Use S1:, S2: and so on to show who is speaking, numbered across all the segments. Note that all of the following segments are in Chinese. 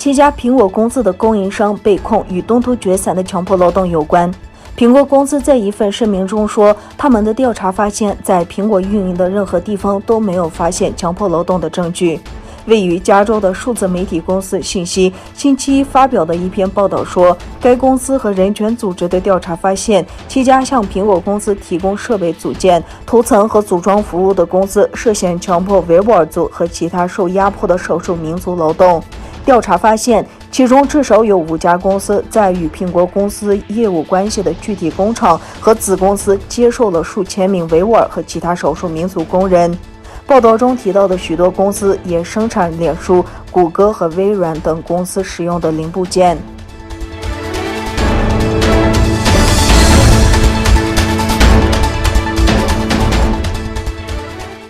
S1: 7家苹果公司的供应商被控与东突厥散的强迫劳动有关。苹果公司在一份声明中说，他们的调查发现，在苹果运营的任何地方都没有发现强迫劳动的证据。位于加州的数字媒体公司信息星期一发表的一篇报道说，该公司和人权组织的调查发现，7家向苹果公司提供设备组件、涂层和组装服务的公司涉嫌强迫维吾尔族和其他受压迫的少数民族劳动。调查发现，其中至少有5家公司在与苹果公司业务关系的具体工厂和子公司接受了数千名维吾尔和其他少数民族工人。报道中提到的许多公司也生产脸书、谷歌和微软等公司使用的零部件。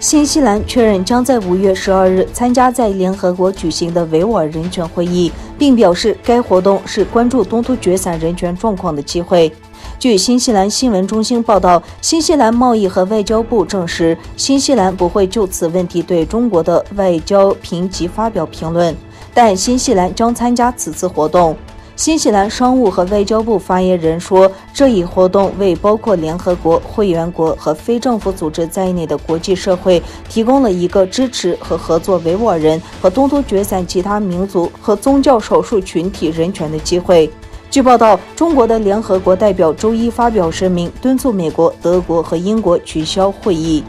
S1: 新西兰确认将在5月12日参加在联合国举行的维吾尔人权会议，并表示该活动是关注东突厥散人权状况的机会。据新西兰新闻中心报道，新西兰贸易和外交部证实，新西兰不会就此问题对中国的外交评级发表评论，但新西兰将参加此次活动。新西兰商务和外交部发言人说，这一活动为包括联合国会员国和非政府组织在内的国际社会提供了一个支持和合作维吾尔人和东突厥散其他民族和宗教少数群体人权的机会。据报道，中国的联合国代表周一发表声明，敦促美国、德国和英国取消会议。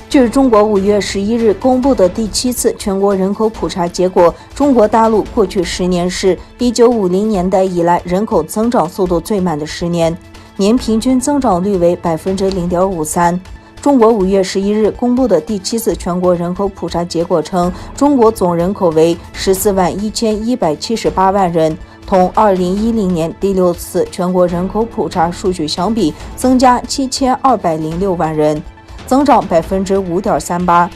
S1: 据中国5月11日公布的第7次全国人口普查结果，中国大陆过去10年是1950年代以来人口增长速度最慢的10年，年平均增长率为 0.53%。中国5月11日公布的第7次全国人口普查结果称，中国总人口为141178万人，同2010年第6次全国人口普查数据相比，增加7206万人，增长 5.38%，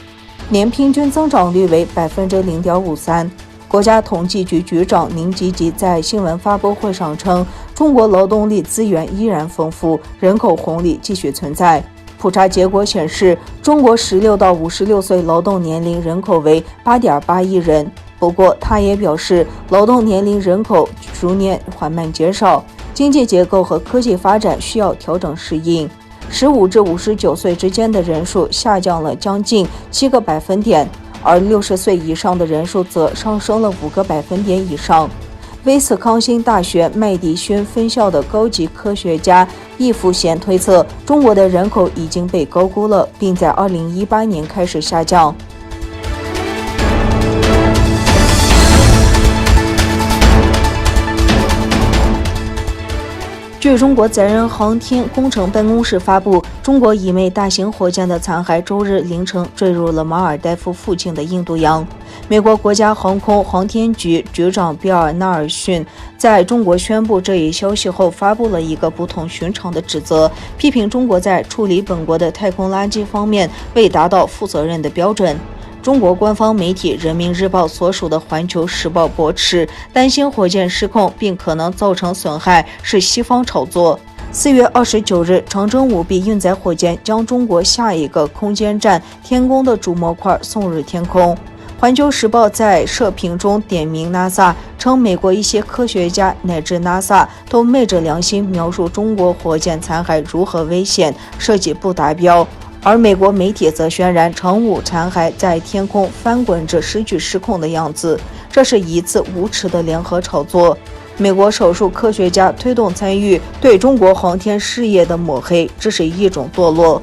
S1: 年平均增长率为 0.53%。国家统计局局长宁吉吉在新闻发布会上称，中国劳动力资源依然丰富，人口红利继续存在。普查结果显示，中国16到56岁劳动年龄人口为 8.8亿人。不过，他也表示，劳动年龄人口逐年缓慢减少，经济结构和科技发展需要调整适应。15至59岁之间的人数下降了将近7个百分点，而60岁以上的人数则上升了5个百分点以上。威斯康星大学麦迪逊分校的高级科学家易福贤推测，中国的人口已经被高估了，并在2018年开始下降。据中国载人航天工程办公室发布，中国一枚大型火箭的残骸周日凌晨坠入了马尔代夫附近的印度洋。美国国家航空航天局局长比尔·纳尔逊在中国宣布这一消息后，发布了一个不同寻常的指责，批评中国在处理本国的太空垃圾方面未达到负责任的标准。中国官方媒体人民日报所属的环球时报驳斥，担心火箭失控并可能造成损害是西方炒作。4月29日，长征5 B 运载火箭将中国下一个空间站天宫的主模块送入天空。环球时报在社评中点名 NASA， 称美国一些科学家乃至 NASA 都昧着良心描述中国火箭残骸如何危险，设计不达标。而美国媒体则渲染长5残骸在天空翻滚着失去失控的样子，这是一次无耻的联合炒作。美国少数科学家推动参与对中国航天事业的抹黑，这是一种堕落。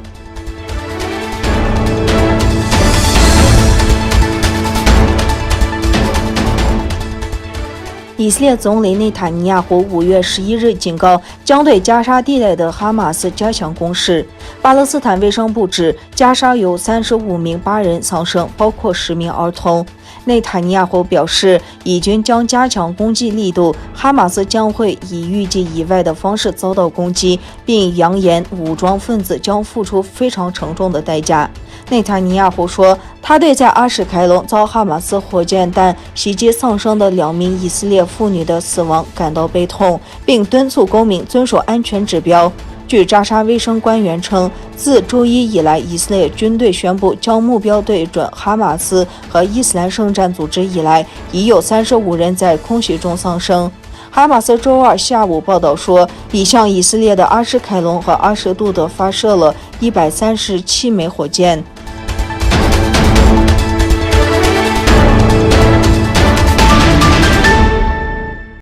S1: 以色列总理内塔尼亚胡5月11日警告，将对加沙地带的哈马斯加强攻势。巴勒斯坦卫生部指，加沙有35名巴人丧生，包括10名儿童。内塔尼亚胡表示，以军将加强攻击力度，哈马斯将会以预计以外的方式遭到攻击，并扬言武装分子将付出非常沉重的代价。内塔尼亚胡说，他对在阿什凯隆遭哈马斯火箭弹袭击丧生的2名以色列妇女的死亡感到悲痛，并敦促公民遵守安全指标。据扎沙卫生官员称，自周一以来，以色列军队宣布将目标对准哈马斯和伊斯兰圣战组织以来，已有35人在空袭中丧生。哈马斯周二下午报道说，已向以色列的阿什凯隆和阿什杜德发射了137枚火箭。